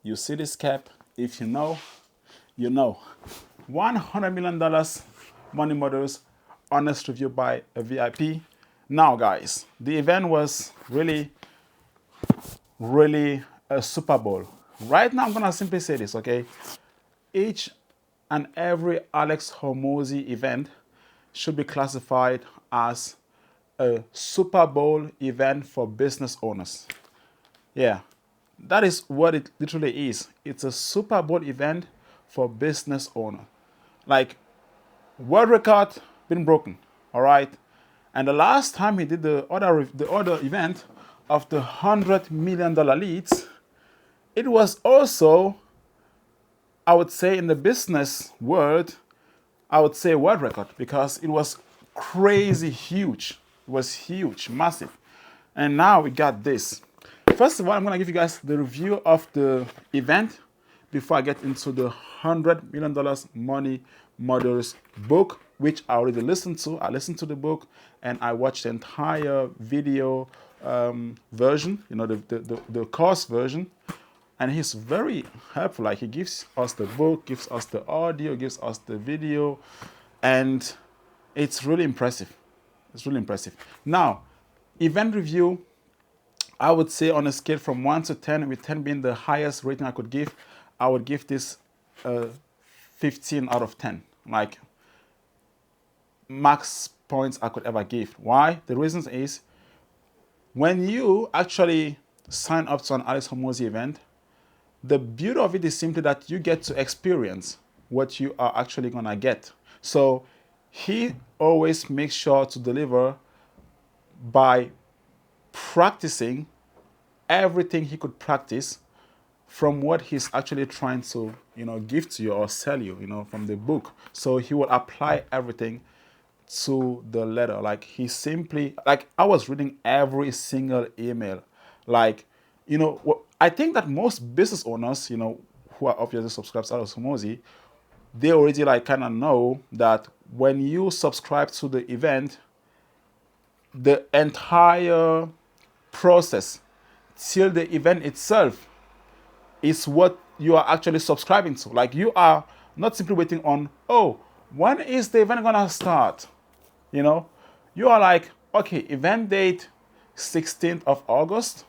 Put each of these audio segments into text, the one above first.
You see this cap? If you know, you know. $100 million money models, honest review by a VIP. Now, guys, the event was really a Super Bowl. Right now, I'm gonna simply say this, okay? Each and every Alex Hormozy event should be classified as a Super Bowl event for business owners. Yeah, that is what it literally is. It's a Super Bowl event for business owner. Like, world record been broken, all right? And the last time he did the other event of the $100 million leads, it was also, I would say, in the business world, I would say world record because it was crazy huge. It was huge, massive. And now we got this. First of all, I'm gonna give you guys the review of the event before I get into the $100 million money models book, which I already listened to. I listened to the book and I watched the entire video version, you know, the course version. And he's very helpful. Like, he gives us the book, gives us the audio, gives us the video, and it's really impressive. It's really impressive. Now, event review, I would say on a scale from 1 to 10, with 10 being the highest rating I could give, I would give this 15 out of 10. Like, max points I could ever give. Why? The reason is, when you actually sign up to an Alex Hormozy event, the beauty of it is simply that you get to experience what you are actually gonna get. So he always makes sure to deliver by practicing everything he could practice from what he's actually trying to, you know, give to you or sell you, you know, from the book. So he will apply everything to the letter. Like, he simply, like, I was reading every single email. Like, you know, I think that most business owners, you know, who are obviously subscribed to Alex Hormozy, they already like kind of know that when you subscribe to the event, the entire process till the event itself is what you are actually subscribing to. Like, you are not simply waiting on, oh, when is the event gonna start? You know, you are like, okay, event date 16th of August,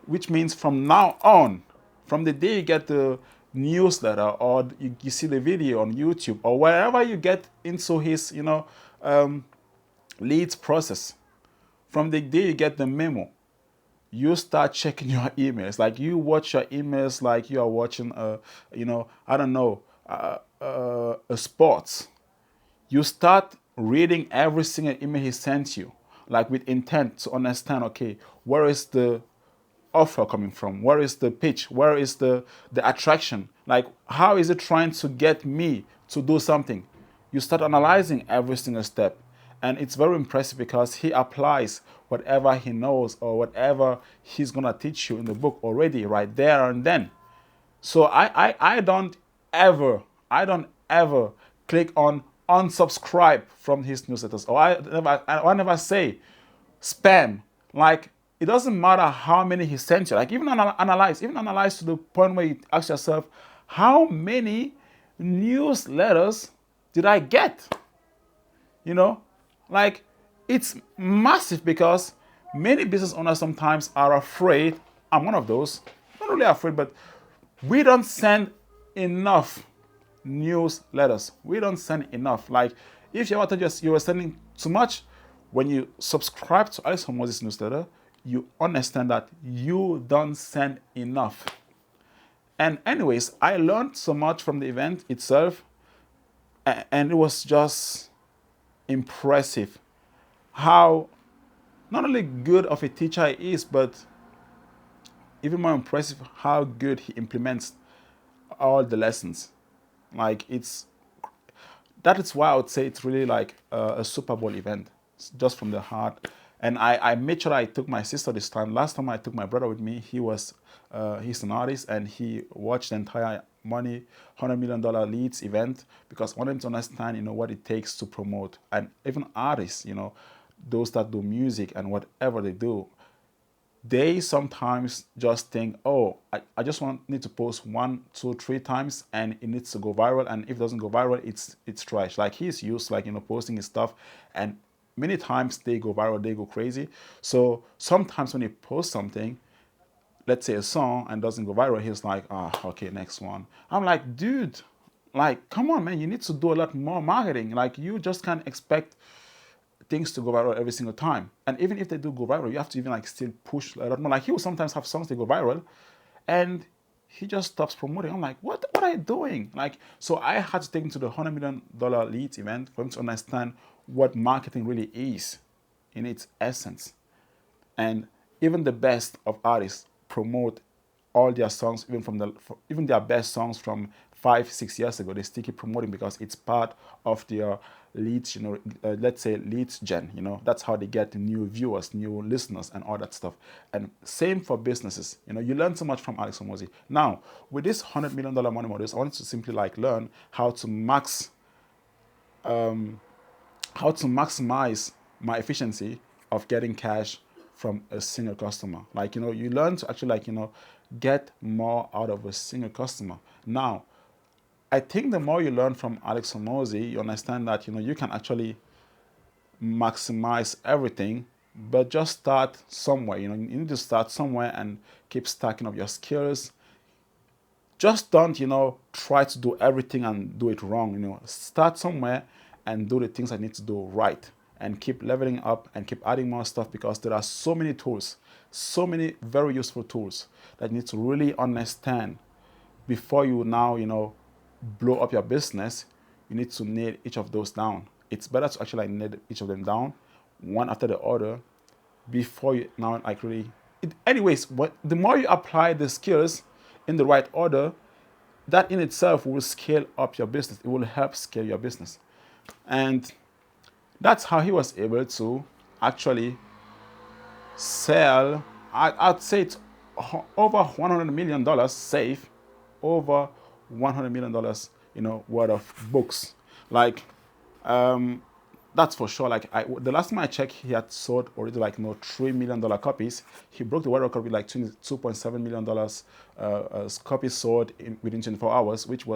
which means from now on, from the day you get the newsletter or you see the video on YouTube or wherever you get into his, you know, leads process, from the day you get the memo, you start checking your emails. Like, you watch your emails like you are watching you know, I don't know, a sports. You start reading every single email he sends you, like with intent to understand, okay, where is the offer coming from? Where is the pitch? Where is the attraction? Like, how is it trying to get me to do something? You start analyzing every single step. And it's very impressive because he applies whatever he knows or whatever he's gonna teach you in the book already right there and then. So I don't ever click on unsubscribe from his newsletters, or I never say spam. Like, it doesn't matter how many he sent you. Like, even analyze to the point where you ask yourself, how many newsletters did I get? You know, like, it's massive because many business owners sometimes are afraid. I'm one of those. Not really afraid, but we don't send enough newsletters. We don't send enough. Like, if you ever thought you were sending too much, when you subscribe to Alex Hormozy's newsletter, you understand that you don't send enough. And anyways, I learned so much from the event itself, and it was just impressive how not only good of a teacher he is, but even more impressive how good he implements all the lessons. Like, that is why I would say it's really like a Super Bowl event, it's just from the heart. And I made sure I took my sister this time. Last time I took my brother with me. He's an artist and he watched the entire $100 million leads event because I wanted him to understand, you know, what it takes to promote. And even artists, you know, those that do music and whatever they do, they sometimes just think, oh, I just need to post one, two, three times and it needs to go viral. And if it doesn't go viral, it's trash. Like he's used to, like, posting his stuff, and many times they go viral, they go crazy. So sometimes when he posts something, let's say a song, and doesn't go viral, he's like, ah, okay, next one. I'm like, dude, like, come on, man, you need to do a lot more marketing. Like, you just can't expect things to go viral every single time. And even if they do go viral, you have to even like still push a lot more. Like, he will sometimes have songs that go viral, and he just stops promoting. I'm like, what are you doing? Like, so I had to take him to the $100 million leads event for him to understand what marketing really is in its essence. And even the best of artists promote all their songs, even their best songs from 5, 6 years ago. They still keep promoting because it's part of their leads, let's say leads gen. That's how they get new viewers, new listeners, and all that stuff. And same for businesses. You learn so much from Alex Hormozi. Now, with this $100 million money models, I wanted to simply like learn how to maximize my efficiency of getting cash from a single customer. Like, you learn to actually, like, get more out of a single customer. Now, I think the more you learn from Alex Hormozi, you understand that, you can actually maximize everything, but just start somewhere. You need to start somewhere and keep stacking up your skills. Just don't, try to do everything and do it wrong. Start somewhere and do the things I need to do right, and keep leveling up and keep adding more stuff, because there are so many tools, so many very useful tools that you need to really understand before you now, blow up your business. You need to nail each of those down. It's better to actually like nail each of them down one after the other before you now like really. Anyways, the more you apply the skills in the right order, that in itself will scale up your business. It will help scale your business. And that's how he was able to actually sell, I'd say it's over $100 million safe, over $100 million, worth of books. Like, that's for sure. Like, the last time I checked, he had sold already like $3 million copies. He broke the world record with like $22.7 million copies sold within 24 hours, which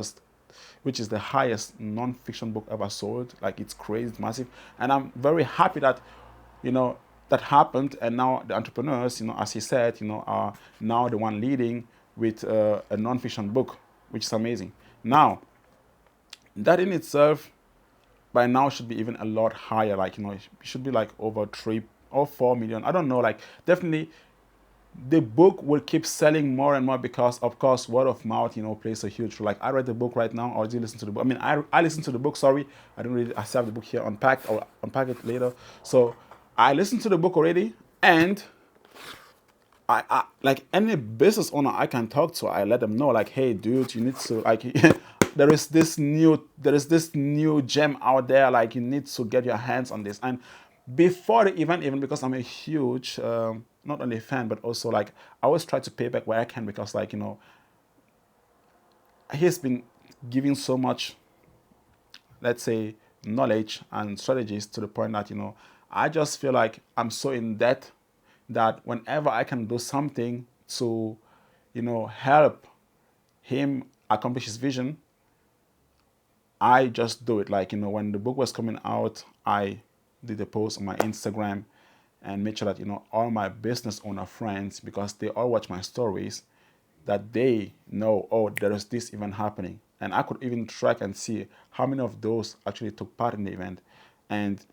is the highest non-fiction book ever sold. Like, it's crazy, it's massive, and I'm very happy that that happened. And now the entrepreneurs, as he said, are now the one leading with a non-fiction book, which is amazing. Now, that in itself by now should be even a lot higher. Like, it should be like over 3 or 4 million. I don't know. Like, definitely the book will keep selling more and more because, of course, word of mouth, plays a huge role. Like, I read the book right now, or do you listen to the book? I mean, I listened to the book, sorry. I don't really, I still have the book here unpacked, or unpack it later. So I listened to the book already, and I like any business owner I can talk to, I let them know, like, hey, dude, you need to, like, there is this new gem out there. Like, you need to get your hands on this. And before the event, even because I'm a huge, not only fan, but also like I always try to pay back where I can, because like he's been giving so much, let's say, knowledge and strategies to the point that I just feel like I'm so in debt that whenever I can do something to help him accomplish his vision, I just do it. Like, when the book was coming out, I did a post on my Instagram and made sure that all my business owner friends, because they all watch my stories, that they know, oh, there is this event happening. And I could even track and see how many of those actually took part in the event. And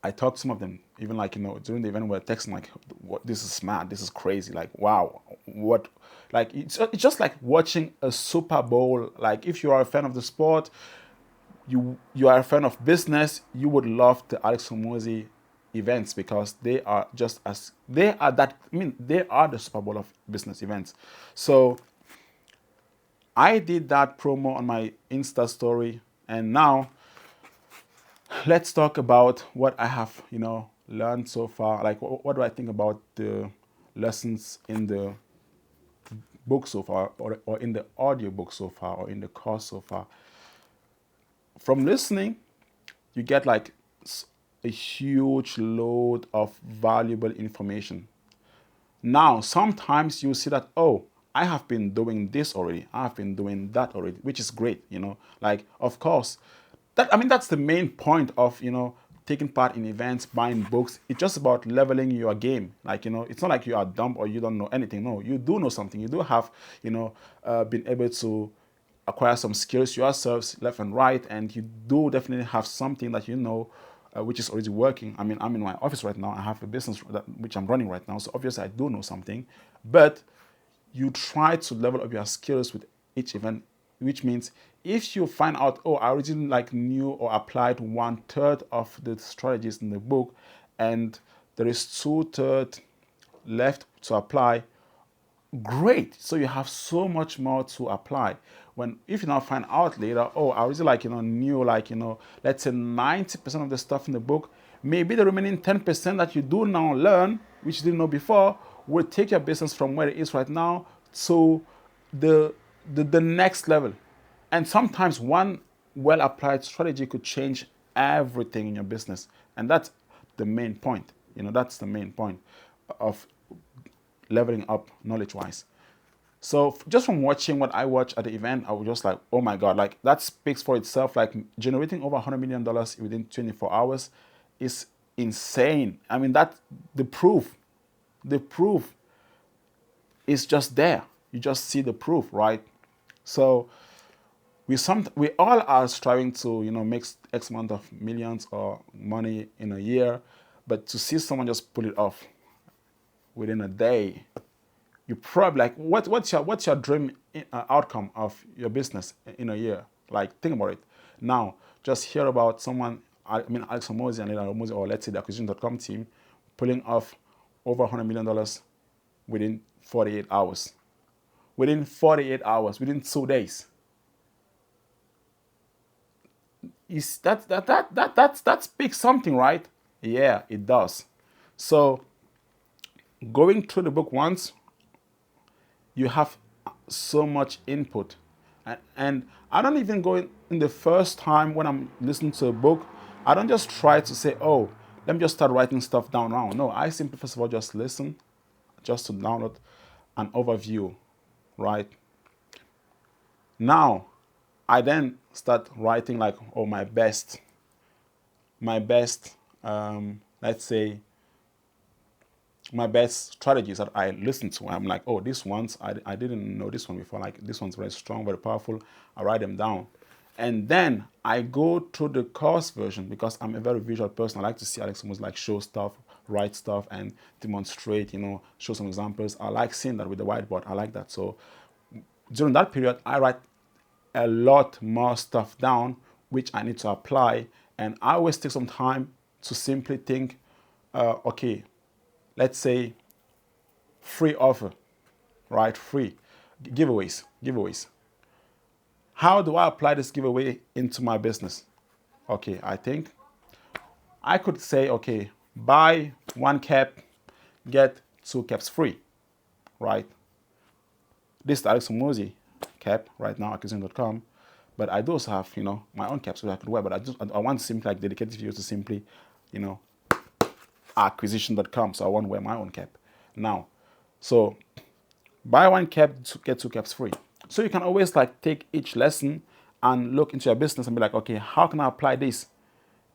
I talked to some of them, even like, during the event, we were texting like, what, this is mad, this is crazy, like, wow, what, like, it's just like watching a Super Bowl. Like, if you are a fan of the sport, you are a fan of business, you would love the Alex Hormozi events, because they are they are the Super Bowl of business events. So I did that promo on my Insta story, and now let's talk about what I have, learned so far. Like, what do I think about the lessons in the book so far, or in the audio book so far, or in the course so far. From listening, you get like a huge load of valuable information. Now, sometimes you see that, oh, I have been doing this already. I have been doing that already, which is great, Like, of course, that's the main point of, taking part in events, buying books. It's just about leveling your game. Like, it's not like you are dumb or you don't know anything. No, you do know something. You do have, been able to acquire some skills yourselves left and right, and you do definitely have something that which is already working. I mean, I'm in my office right now. I have a business which I'm running right now, so obviously I do know something. But you try to level up your skills with each event, which means if you find out, oh, I already knew or applied 1/3 of the strategies in the book, and there is 2/3 left to apply, great. So you have so much more to apply. If you now find out later, oh, I already knew let's say 90% of the stuff in the book, maybe the remaining 10% that you do now learn, which you didn't know before, will take your business from where it is right now to the next level. And sometimes one well applied strategy could change everything in your business. And that's the main point. That's the main point of leveling up knowledge wise. So just from watching what I watched at the event, I was just like, oh my God, like that speaks for itself. Like generating over $100 million within 24 hours is insane. I mean, the proof is just there. You just see the proof, right? So we all are striving to, make X amount of millions or money in a year, but to see someone just pull it off within a day, you probably like what's your dream outcome of your business in a year? Like, think about it. Now, just hear about someone. I mean, Alex Hormozi and Leila Hormozi, or let's say the acquisition.com team, pulling off over $100 million within 48 hours. Within 48 hours, within 2 days. Is that speaks something, right? Yeah, it does. So going through the book once, you have so much input. And I don't even go in the first time when I'm listening to a book, I don't just try to say, oh, let me just start writing stuff down now. No, I simply, first of all, just listen, just to download an overview, right? Now, I then start writing like, oh, my best, let's say, my best strategies that I listen to. I'm like, oh, these ones, I didn't know this one before. Like, this one's very strong, very powerful. I write them down. And then I go through the course version because I'm a very visual person. I like to see Alex almost like show stuff, write stuff, and demonstrate, show some examples. I like seeing that with the whiteboard. I like that. So during that period, I write a lot more stuff down, which I need to apply. And I always take some time to simply think, okay, let's say free offer, right? Free giveaways. How do I apply this giveaway into my business? Okay, I think I could say, okay, buy 1 cap, get 2 caps free, right? This is the Alex Hormozi cap right now, acquisition.com. But I do also have, my own caps which I could wear, but I want to simply dedicate this video to simply, acquisition.com. So I want to wear my own cap. Now, so buy 1 cap, get 2 caps free. So you can always take each lesson and look into your business and be like, okay, how can I apply this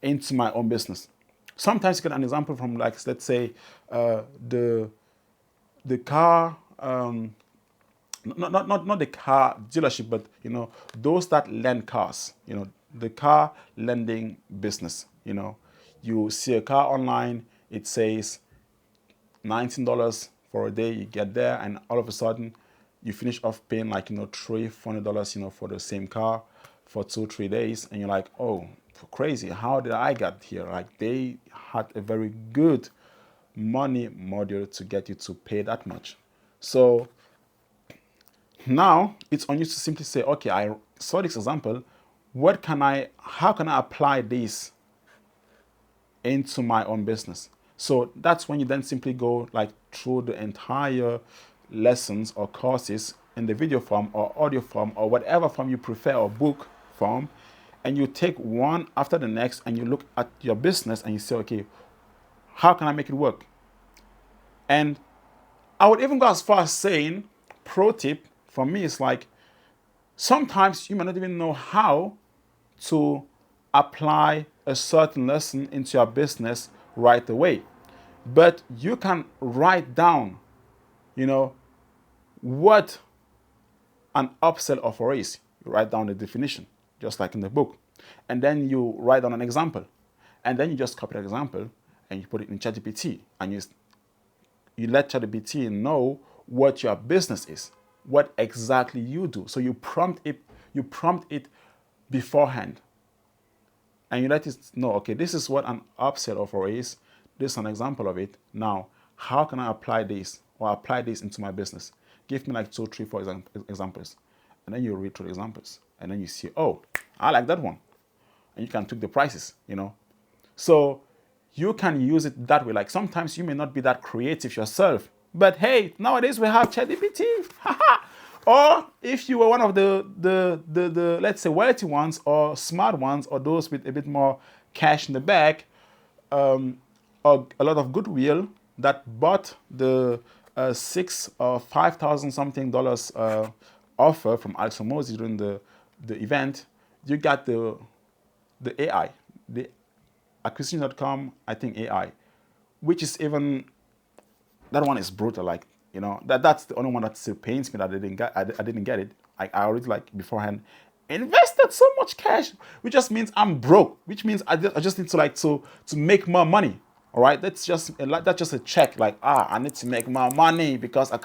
into my own business? Sometimes you get an example from let's say the car, not the car dealership, but those that lend cars, the car lending business. You see a car online, it says $19 for a day, you get there, and all of a sudden you finish off paying $300-$400 for the same car for 2-3 days, and you're like, oh, crazy, how did I get here? Like, they had a very good money module to get you to pay that much. So now it's on you to simply say, okay, I saw this example, how can I apply this into my own business? So that's when you then simply go through the entire lessons or courses in the video form or audio form or whatever form you prefer, or book form, and you take one after the next and you look at your business and you say, okay, how can I make it work? And I would even go as far as saying, pro tip for me is like, sometimes you might not even know how to apply a certain lesson into your business right away. But you can write down, what an upsell offer is. You write down the definition, just like in the book. And then you write down an example. And then you just copy the example and you put it in ChatGPT. And you let ChatGPT know what your business is, what exactly you do. So you prompt it beforehand. And you let it know, okay, this is what an upsell offer is. This is an example of it. Now, how can I apply this or apply this into my business? Give me like 2, 3, 4 examples. And then you read through the examples. And then you see, oh, I like that one. And you can tweak the prices, So you can use it that way. Like sometimes you may not be that creative yourself. But hey, nowadays we have ChatGPT. Or if you were one of the let's say wealthy ones or smart ones or those with a bit more cash in the bank, or a lot of goodwill that bought the 6 or 5,000 something dollars offer from Alex Hormozi during the event, you got the AI, the acquisition.com, I think AI, which is even, that one is brutal. Like, that's the only one that still pains me that I didn't get it. I already like beforehand invested so much cash, which just means I'm broke, which means I just need to make more money. All right, that's just a check. Like, I need to make more money because I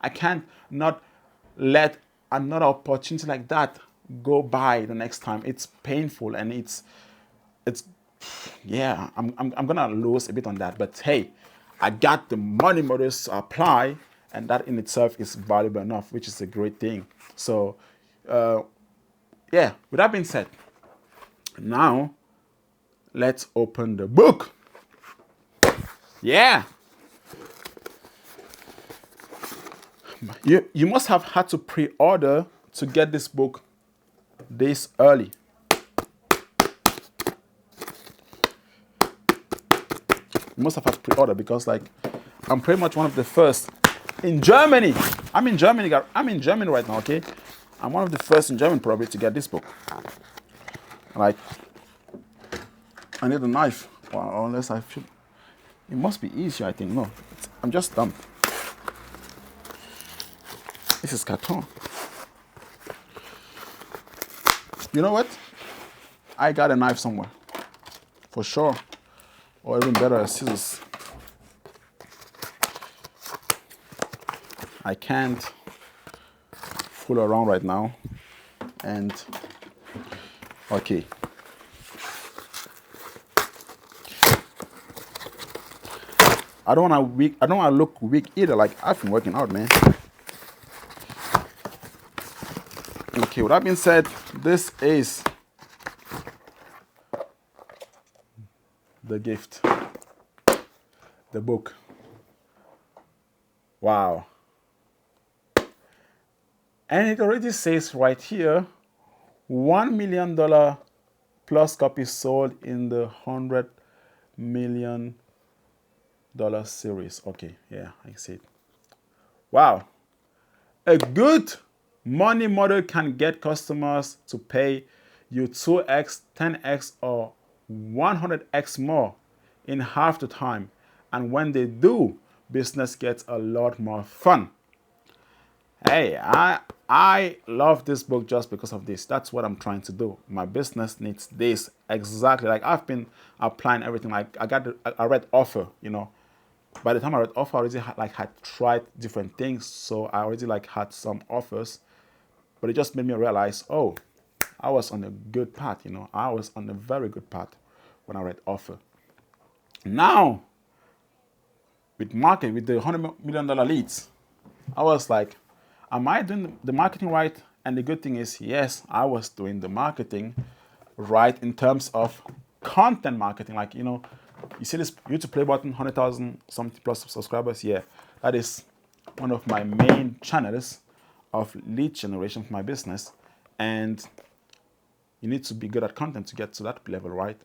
can't not let another opportunity like that go by the next time. It's painful and it's yeah, I'm gonna lose a bit on that. But hey, I got the money models to apply, and that in itself is valuable enough, which is a great thing. So, yeah, with that being said, now let's open the book. Yeah. You must have had to pre-order to get this book this early. You must have had to pre-order because, like, I'm pretty much one of the first in Germany. I'm in Germany right now, okay? I'm one of the first in Germany probably to get this book. Like, I need a knife. Well, unless I feel... It must be easier, I think. No, I'm just dumb. This is carton. You know what? I got a knife somewhere. For sure. Or even better, scissors. I can't fool around right now. And okay. I don't want to look weak either. Like, I've been working out, man. Okay, with that being said, this is the gift. The book. Wow. And it already says right here, $1 million plus copies sold in the $100 million series. Okay, yeah, I see it. Wow. A good money model can get customers to pay you 2x, 10x, or 100x more in half the time. And when they do, business gets a lot more fun. Hey, I love this book just because of this. That's what I'm trying to do. My business needs this exactly. Like, I've been applying everything. Like, I read offer, By the time I read offer, I already had tried different things. So I already had some offers, but it just made me realize, oh, I was on a good path, I was on a very good path when I read offer. Now, with the $100 million leads, I was like, am I doing the marketing right? And the good thing is, yes, I was doing the marketing right in terms of content marketing. Like, you see this YouTube play button, 100,000 something plus subscribers. Yeah, that is one of my main channels of lead generation for my business. And you need to be good at content to get to that level, right?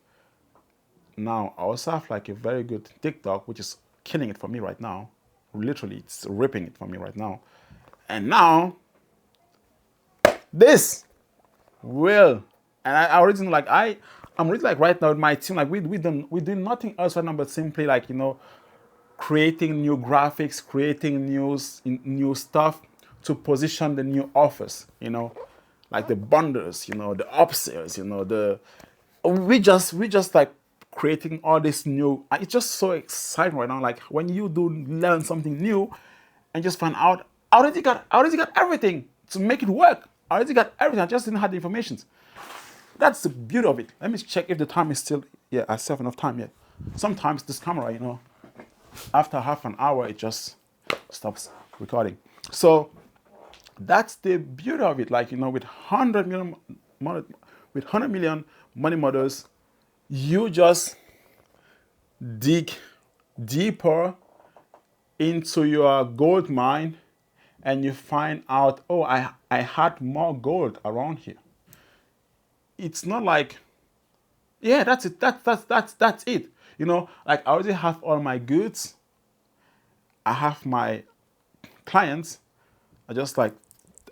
Now, I also have a very good TikTok, which is killing it for me right now. Literally, it's ripping it from me right now. And now, this will, and I already know, like, I'm really like right now with my team, like we do nothing else right now but simply like, creating new graphics, creating new stuff to position the new offers, like the bundles, the upsells, we just like creating all this new. It's just so exciting right now. Like when you do learn something new, and just find out I already got everything to make it work. I already got everything. I just didn't have the information. That's the beauty of it. Let me check if the time is still. Yeah, I still have enough time yet. Sometimes this camera, after half an hour, it just stops recording. So that's the beauty of it. Like, with 100 million money models, you just dig deeper into your gold mine and you find out, oh, I had more gold around here. It's not like, yeah, that's it. That's it. Like I already have all my goods. I have my clients. I just like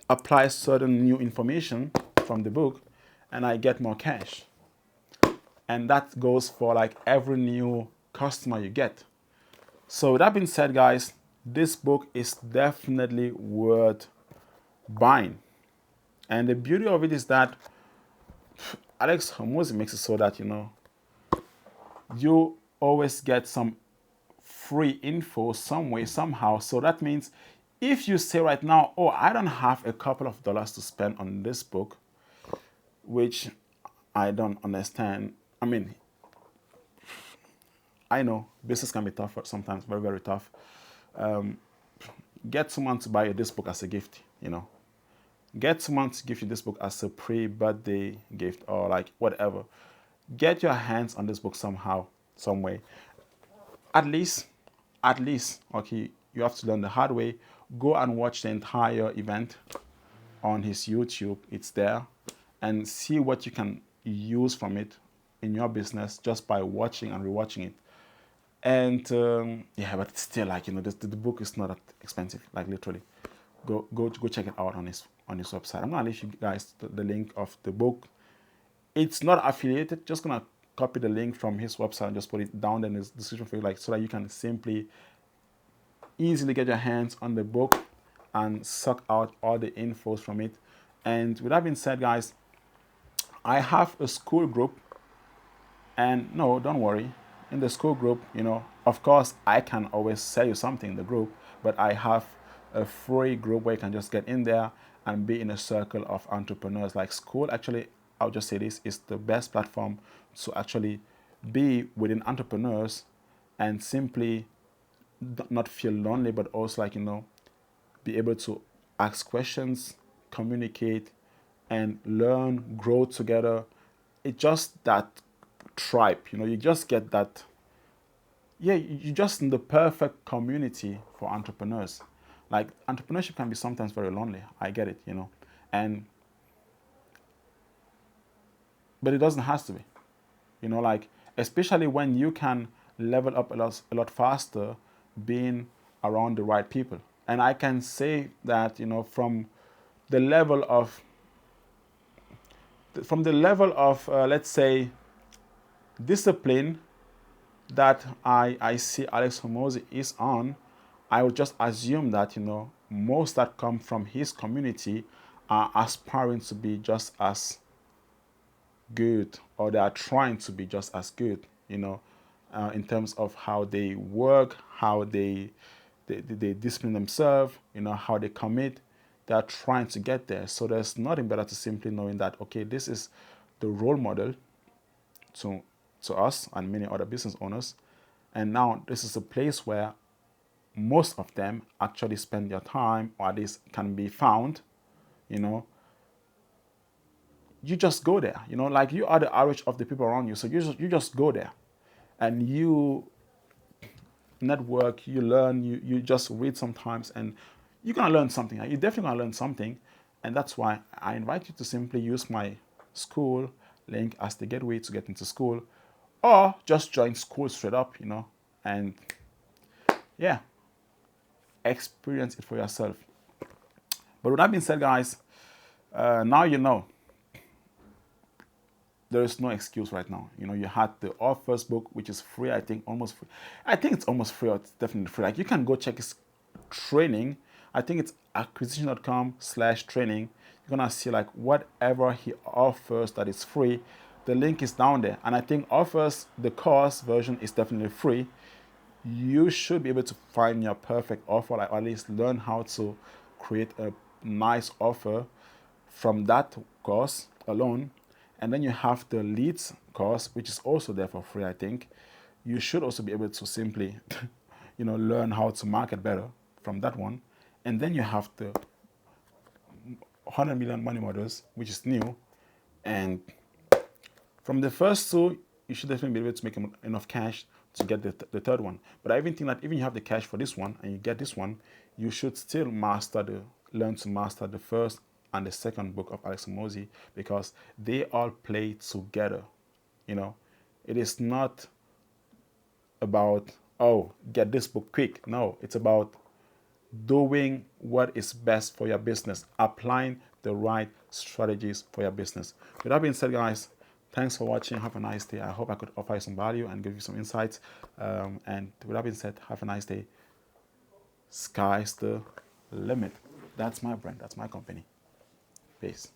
apply certain new information from the book and I get more cash. And that goes for like every new customer you get. So with that being said, guys, this book is definitely worth buying. And the beauty of it is that Alex Hormozi makes it so that, you always get some free info some way, somehow. So that means if you say right now, oh, I don't have a couple of dollars to spend on this book, which I don't understand. I mean, I know business can be tough sometimes, very, very tough. Get someone to buy you this book as a gift. Get someone to give you this book as a pre-birthday gift or like whatever. Get your hands on this book somehow, some way. At least, okay, you have to learn the hard way. Go and watch the entire event on his YouTube. It's there. And see what you can use from it in your business just by watching and rewatching it. And yeah, but it's still like, the book is not that expensive, like literally. Go check it out on his website. I'm gonna leave you guys the link of the book. It's not affiliated. Just gonna copy the link from his website and just put it down in the description for you, like so that you can simply easily get your hands on the book and suck out all the infos from it. And with that being said, guys, I have a Skool group, and no, don't worry. In the Skool group, of course, I can always sell you something in the group, but I have a free group where you can just get in there and be in a circle of entrepreneurs. Like Skool, actually, I'll just say this, is the best platform to actually be within entrepreneurs and simply not feel lonely, but also like, be able to ask questions, communicate, and learn, grow together. It's just that tribe, you just get that. Yeah, you just in the perfect community for entrepreneurs. Like entrepreneurship can be sometimes very lonely. I get it, and but it doesn't have to be, like especially when you can level up a lot faster being around the right people. And I can say that, from the level of let's say discipline that I see Alex Hormozi is on, I would just assume that, most that come from his community are aspiring to be just as good, or they are trying to be just as good, in terms of how they work, how they discipline themselves, how they commit. They are trying to get there. So there's nothing better to simply knowing that, okay, this is the role model to us and many other business owners. And now this is a place where most of them actually spend their time, or at least can be found. You just go there, like you are the average of the people around you. So you just go there and you network, you learn, you just read sometimes, and you're gonna learn something. You're definitely gonna learn something. And that's why I invite you to simply use my Skool link as the gateway to get into Skool, or just join Skool straight up, and yeah, experience it for yourself. But with that being said, guys, now you know there is no excuse right now. You know, you had the first book, which is free, I think almost free. I think it's almost free, or it's definitely free. Like, you can go check his training. I think it's acquisition.com/training. You're gonna see like whatever he offers that is free. The link is down there. And I think offers the course version is definitely free. You should be able to find your perfect offer, like, or at least learn how to create a nice offer from that course alone. And then you have the leads course, which is also there for free, I think. You should also be able to simply, learn how to market better from that one. And then you have the 100 million money models, which is new. And from the first two, you should definitely be able to make enough cash to get the third one. But I even think that even you have the cash for this one and you get this one, you should still learn to master the first and the second book of Alex Hormozi, because they all play together. It is not about, oh, get this book quick. No, it's about doing what is best for your business, applying the right strategies for your business. With that being said, guys, thanks for watching. Have a nice day. I hope I could offer you some value and give you some insights. And with that being said, have a nice day. Sky's the limit. That's my brand. That's my company. Peace.